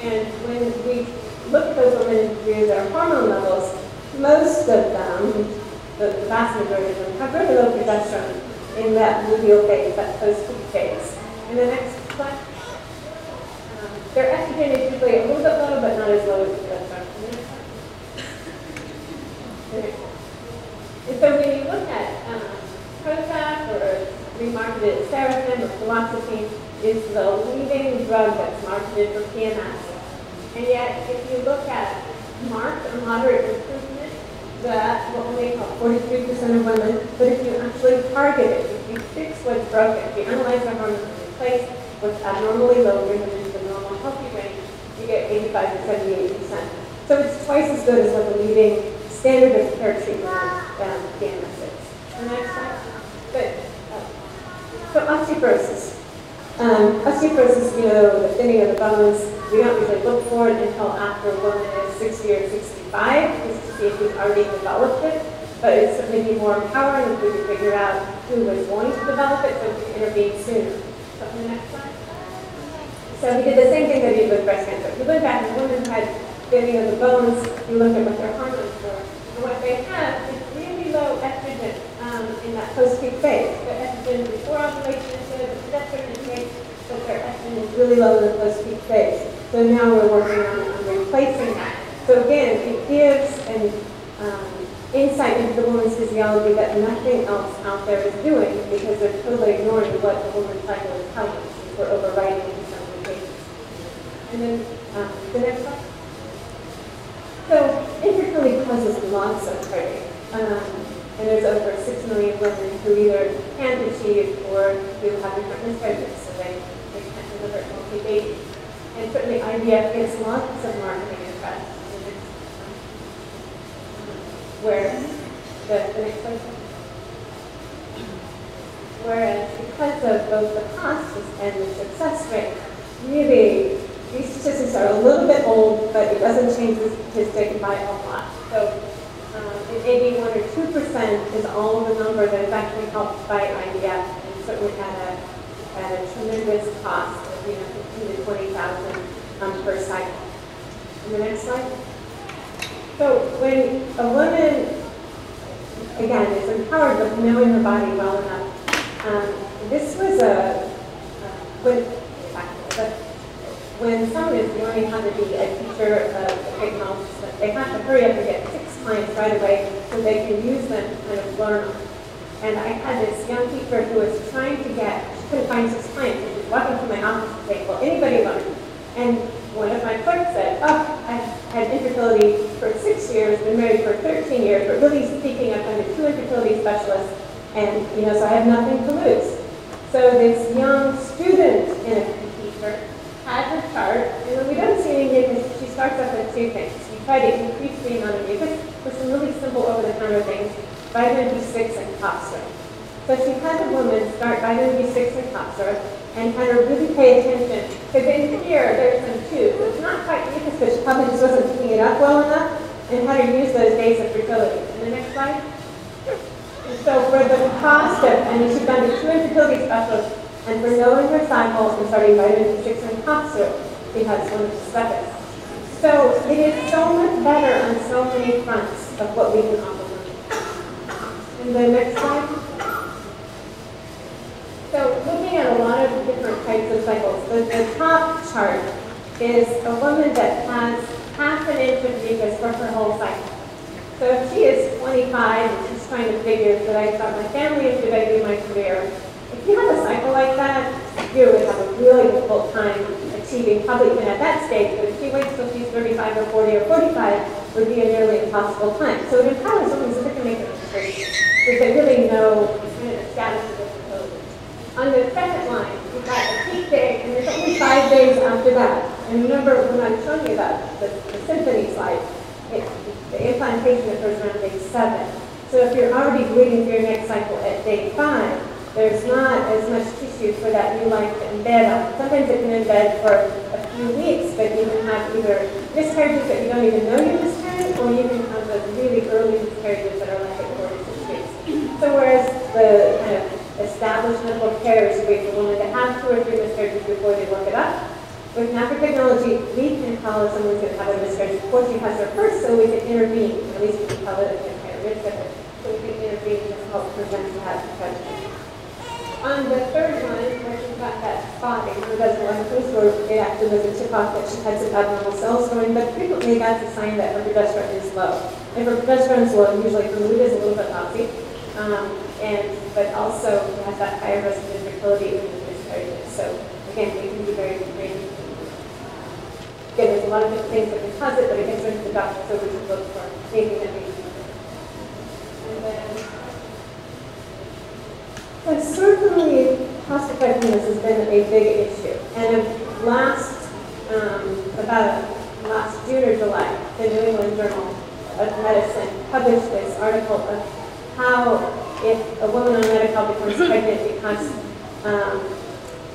A: And when we look at those women and review their hormone levels, most of them, the vast majority of them, have really low progesterone in that luteal phase, that post-peak phase. And the next slide. Their estrogen is usually a little bit low, but not as low as progesterone. And so when you look at Prozac or remarketed Serafin or fluoxetine is the leading drug that's marketed for PMS. And yet, if you look at marked or moderate improvement, that will only help 43% of women. But if you actually target it, if you fix what's broken, if you analyze the hormones and replace what's abnormally low, bring them into the normal healthy range, you get 85 to 78%. So it's twice as good as what the leading standard of care treatment PMS is. The next slide. Good. So osteoporosis. Osteoporosis, you know, the thinning of the bones, we don't usually look for it until after a woman is 60 or 65, just to see if she's already developed it. But it's certainly be more empowering if we could figure out who was going to develop it so we can intervene sooner. So on the next slide. So we did the same thing that we did with breast cancer. We went back and the women had thinning of the bones, you looked at what their hormones were. And what they have is really low estrogen in that post-peak phase. The estrogen before ovulation is good, the progesterone is great, but their estrogen is really low in the post-peak phase. So now we're working on replacing that. So again, it gives an insight into the woman's physiology that nothing else out there is doing because they're totally ignoring what the woman's cycle is telling us since we're overriding it in some cases. And then the next one. So infertility causes lots of heartache. And there's over 6 million women who either can't achieve or who have different miscarriages, so they can't deliver healthy babies. And certainly IVF gets lots of marketing and press. Where the next slide. Whereas because of both the cost and the success rate, really these statistics are a little bit old, but it doesn't change the statistic by a lot. So maybe 1 or 2% is all the number that is actually helped by IVF, and certainly at a tremendous cost of 15,000 to 20,000 per cycle. And the next slide. So when a woman, again, is empowered with knowing her body well enough, this was when someone is learning how to be a teacher of technology, they have to hurry up and get 6 clients right away so they can use them to kind of learn them. And I had this young teacher who was trying to she couldn't find 6 clients. She was walking to my office and saying, well, anybody learn? And one of my clerks said, oh, I've had infertility for 6 years, been married for 13 years, but really speaking, I've been to 2 infertility specialists, and so I have nothing to lose. So this young student in a teacher had her chart, and when we don't see any mucus, she starts off with 2 things. We try to increase the amount of mucus with some really simple over-the-counter things, vitamin B6 and cough syrup. So she had the woman start vitamin B6 and cough syrup, and had her really pay attention. Because in here, there's some tubes. It's not quite mucus, but she probably just wasn't picking it up well enough, and had her use those days of fertility. And the next slide. And so for the cost of, she'd gone to 2 infertility specialists, and for knowing her cycle and starting vitamin B6 and cough syrup, she has one of the studies. So it is so much better on so many fronts of what we can offer women. And the next slide. So looking at a lot of different types of cycles, the top chart is a woman that has half an inch of mucus for her whole cycle. So if she is 25 and she's trying to figure, should I start my family or should I do my career? If you have a cycle like that, you would have a really difficult time achieving, probably even at that stage, but if she waits till she's 35 or 40 or 45, it would be a nearly impossible time. So it empowers women to make a decision, because they really know the status of the fertility. On the second line, you've got a peak day, and there's only 5 days after that. And remember when I was showing you that, the symphony slide, the implantation occurs around day 7. So if you're already bleeding through your next cycle at day 5, there's not as much tissue for that new life to embed on. Sometimes it can embed for a few weeks, but you can have either miscarriages that you don't even know you miscarried, or you can have those really early miscarriages that are like at 4 to 6 weeks. So whereas the kind of established medical care is to wait for women to have 2 or 3 miscarriages before they look it up, with NAPR technology, we can tell if someone's going to have a miscarriage before she has her first, so we can intervene. At least we can tell it at higher risk of it. So we can intervene to help prevent that pregnancy. On the third one, where she's got that spotting, who doesn't want to where it actually was a tip off that she had some abnormal cells going, but frequently that's a sign that her progesterone is low. If her progesterone is low, usually her mood is a little bit lousy, but also has that higher risk of infertility and miscarriages. So again, we can be very trained. Again, there's a lot of different things that can cause it, but it gets into the doctor, so we can look for anything that makes it. And then, so certainly, cost effectiveness has been a big issue. And about last June or July, the New England Journal of Medicine published this article of how if a woman on Medi-Cal becomes pregnant, it costs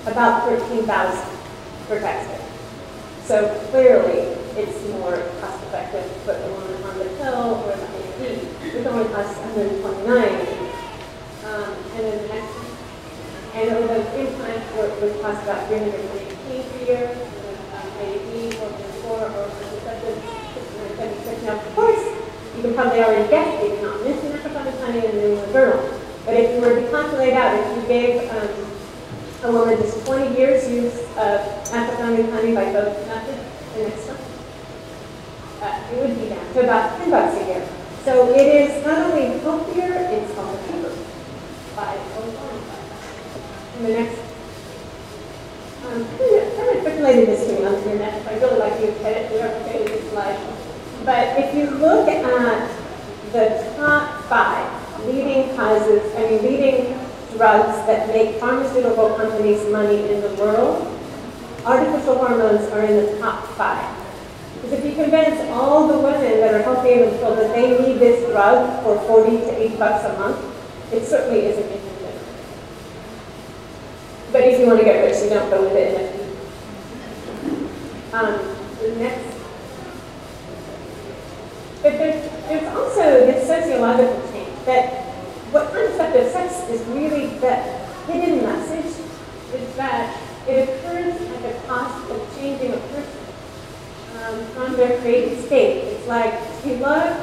A: about $13,000 per taxpayer. So clearly, it's more cost effective to put a woman on the pill or the IUD, which only costs $129. And then the next one, and those implants would cost about $320 per year. IUD, 404, or contraceptive, $676. Now, of course, you can probably already guess they did not mention epidemic honey in the New England Journal. But if you were to calculate out, if you gave a woman just 20 years use of epidemic honey by both methods, the next one, it would be down to about $10 a year. So it is not only healthier, it's also cheaper. And the next, I articulated this to me on the internet. I really like you to edit whoever created this slide. But if you look at the top 5 leading drugs that make pharmaceutical companies money in the world, artificial hormones are in the top 5. Because if you convince all the women that are healthy in the world that they need this drug for $40 to $80 a month, it certainly isn't income generating. But if you want to get rich, you don't go with it. The next. But there's also this sociological change that what contraceptive sex is really that hidden message is that it occurs at the cost of changing a person from their created state. It's like, you love,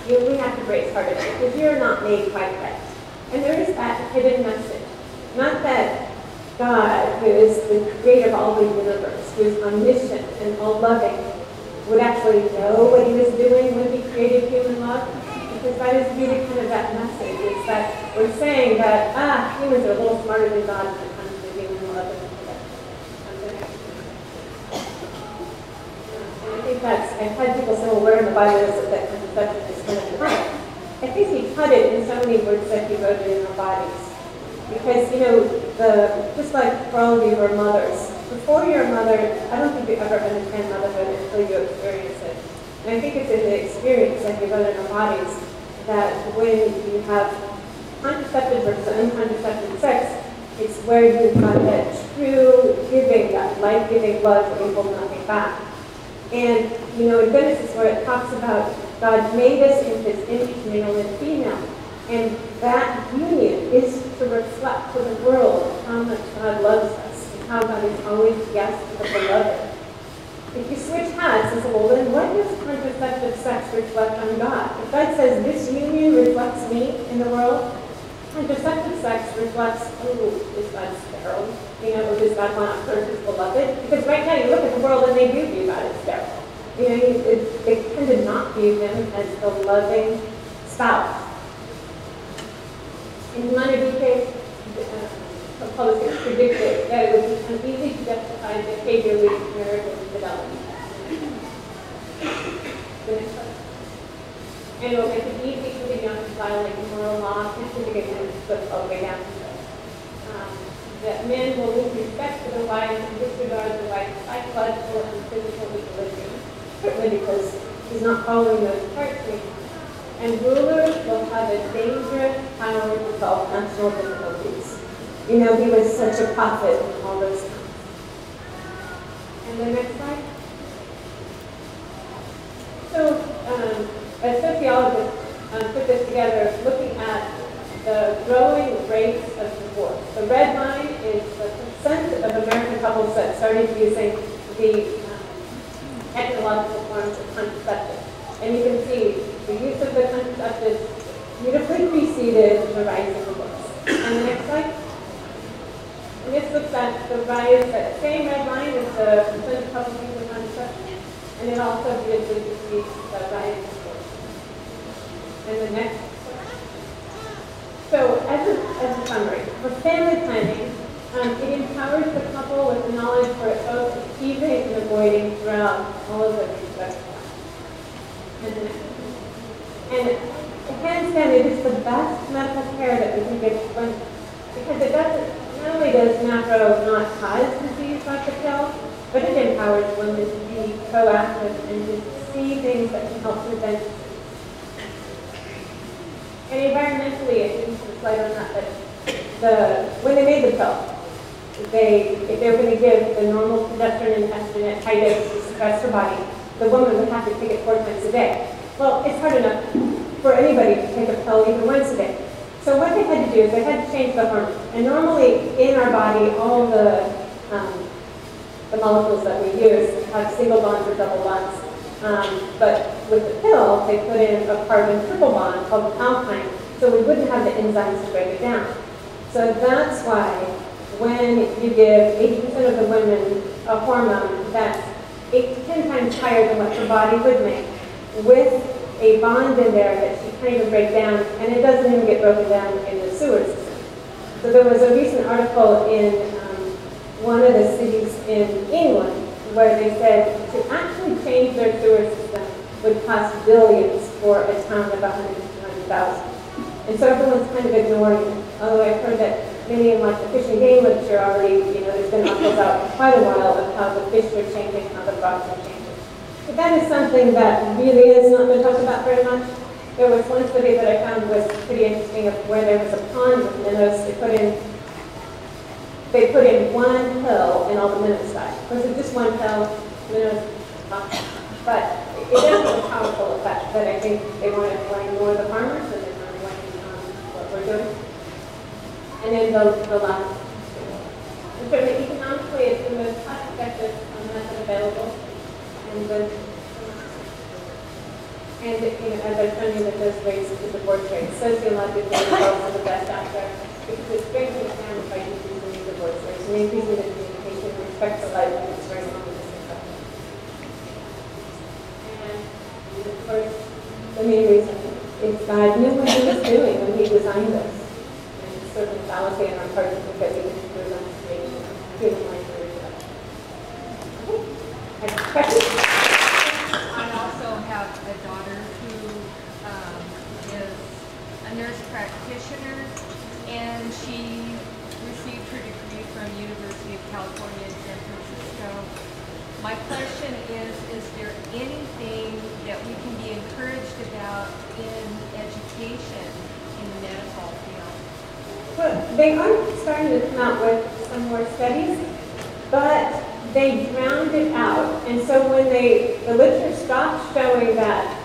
A: we have to brace harder because you're not made quite right. And there is that hidden message. Not that God, who is the creator of all the universe, who is omniscient and all-loving, would actually know what he was doing when he created human love. Because that is really kind of that message, is that we're saying that, humans are a little smarter than God when it comes to human love and I think that's, I've had people say, well, where in the Bible is it that contraception is kind of cut? I think he cut it in so many words that he wrote it in our bodies. Because, just like for all of you who are mothers, before you're a mother, I don't think you ever understand motherhood until you experience it. And I think it's in the experience that you wrote in our bodies that when you have contraceptive versus uncontraceptive sex, it's where you've got that true giving, that life-giving love that you hold nothing back. And, in Genesis where it talks about God made us in his image, male and female. And that union is to reflect to the world how much God loves us and how God is always yes to the beloved. If you switch has is, well, then what does contraceptive sex reflect on God? If God says this union reflects me in the world, contraceptive sex reflects, oh, is God sterile? You know, or does God want to hurt his beloved? Because right now you look at the world and they do view God as sterile. You know, they tend to not view him as the loving spouse. In humanity case, proposers predicted that it would become easy to justify behavior leading to marital infidelity. The next one. And it will make it easy for the young to violate moral law and to begin to slip all the way down to that men will lose respect for the wife and disregard the wife's psychological and physical equilibrium, certainly because he's not following those parts anymore. And rulers will have a dangerous power to solve national difficulties. You know, he was such a prophet in all those times. And the next slide. So, a sociologist put this together looking at the growing rates of divorce. The red line is the percent of American couples that started using the technological forms of contraception. And you can see the use of the contraceptive beautifully preceded the rise of divorce. And the next slide. And this looks at the rise, that same red line is the percent of couples using contraception. And it also beautifully precedes the rise of divorce. And the next slide. So as a summary, for family planning, it empowers the couple with the knowledge for both achieving and avoiding throughout all of the respective lives. And hands down, it is the best medical care that we can give to women, because it doesn't, not only does NAPRO not cause disease like the pill, but it empowers women to be proactive and to see things that can help prevent disease. And environmentally, it needs to slide on that, but when they made the pill, if they were going to give the normal progesterone and estrogen at high doses to suppress her body, the woman would have to take it 4 times a day. Well, it's hard enough for anybody to take a pill even once a day. So what they had to do is they had to change the hormone. And normally in our body, all the molecules that we use have single bonds or double bonds. But with the pill, they put in a carbon triple bond called alpine, so we wouldn't have the enzymes to break it down. So that's why when you give 80% of the women a hormone that's 8 to 10 times higher than what her body would make, with a bond in there that she can't even break down, and it doesn't even get broken down in the sewer system. So there was a recent article in one of the cities in England where they said to actually change their sewer system would cost billions for a town of 100 to 200,000. And so everyone's kind of ignoring it. Although I've heard that many in like the fish and game literature already, you know, there's been articles out for quite a while of how the fish are changing, how the frogs are changing. But that is something that really is not been talked about very much. There was one study that I found was pretty interesting of where there was a pond with minnows. They put in one pill and all the minnows died. Was it just one pill? Minnows, but it does have a powerful effect that I think they want to blame more the farmers and they want to blame what we're doing. And then the last. And so economically, it's the most cost-effective method available. And you know, as I've shown you that those rates of the divorce rates, sociologically, it's also the best out there because it's breaking it down by decreasing the divorce rates and increasing the communication and respect for life and it's very long in this country. And of course, the main reason is God knew what he was doing when he designed us. And it's sort of a fallacy on our part to think that we can improve on human life and reproduction. Okay. Questions?
B: I also have a daughter who is a nurse practitioner, and she received her degree from University of California in San Francisco. My question is there anything that we can be encouraged about in education in the medical field?
A: Well, they are starting to come out with some more studies, but they drowned it out. And so when the literature stopped showing that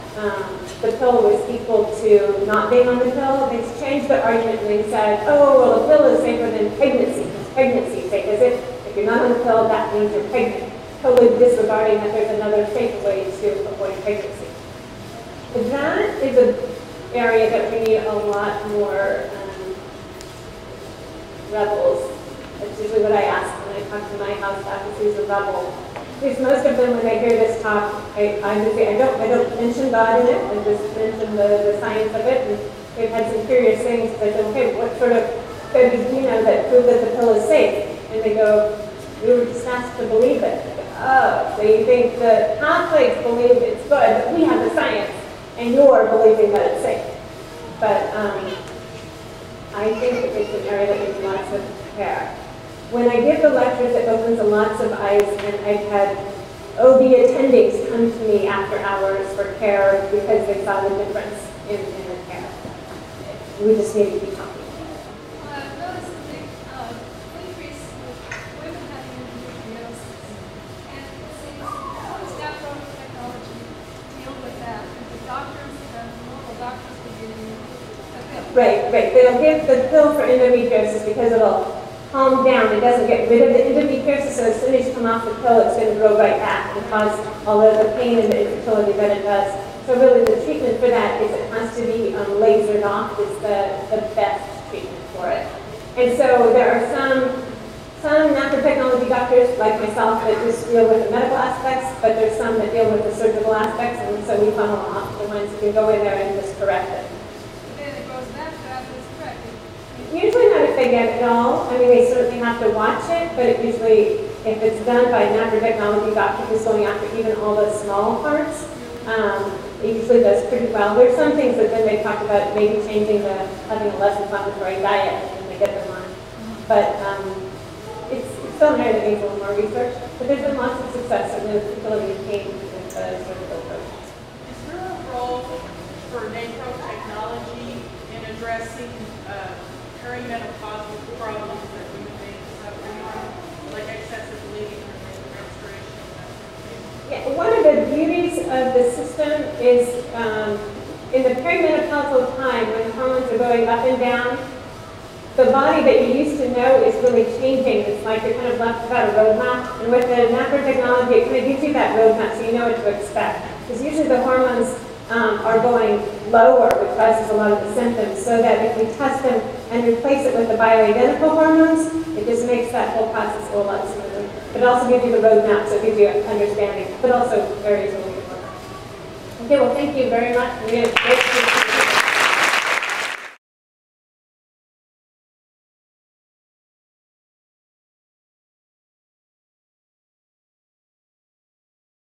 A: the pill was equal to not being on the pill, they changed the argument and they said, oh, well, a pill is safer than pregnancy, because pregnancy is safe. If you're not on the pill, that means you're pregnant. totally disregarding that there's another safe way to avoid pregnancy. That is an area that we need a lot more rebels. That's usually what I ask when I talk to my house staff, who's a rebel. Because most of them, when they hear this talk, I don't mention God in it, I just mention the science of it, and they've had some curious things. I said, okay, what sort of studies do you know that prove that the pill is safe? And they go, we were just asked to believe it. I go, oh, so you think the Catholics believe it's good, but we have the science, and you're believing that it's safe. But I think it's an area that needs lots of care. When I give the lectures, it opens lots of eyes, and I've had OB attendings come to me after hours for care because they saw the difference in the care. We just need to keep talking.
C: I've noticed a big increase with women having endometriosis, and it seems how does natural technology deal with that? The doctors, the normal doctors will give you a pill.
A: Right. They'll give the pill for endometriosis because it'll calm down. It doesn't get rid of the endometriosis, so as soon as you come off the pill, it's going to grow right back and cause all of the pain and the infertility that it does. So really the treatment for that is it has to be lasered off is the best treatment for it. And so there are some natural technology doctors like myself that just deal with the medical aspects, but there's some that deal with the surgical aspects, and so we funnel off the ones who can go in there and just correct it.
C: Then it goes back after it's corrected.
A: Usually not if they get it all. I mean, they certainly have to watch it, but it usually, if it's done by a natural technology doctor who's going after even all the small parts, it usually does pretty well. There's some things that then they talk about maybe changing having a less inflammatory diet and they get them on. But it's still an area that needs a little more research. But there's been lots of success in the fertility pain with the surgical approach.
D: Is there a role for nanotechnology in addressing perimenopausal problems that women may suffer from, like excessive bleeding or menstruation?
A: Yeah, one of the beauties of the system is in the perimenopausal time when hormones are going up and down, the body that you used to know is really changing. It's like you're kind of left without a roadmap. And with the natural technology, it kind of gives you that roadmap so you know what to expect. Because usually the hormones are going lower, which causes a lot of the symptoms, so that if we test them and replace it with the bioidentical hormones, it just makes that whole process go a lot smoother. But it also gives you the roadmap, so it gives you an understanding, but also areas where we can work. Okay, well, thank you very much.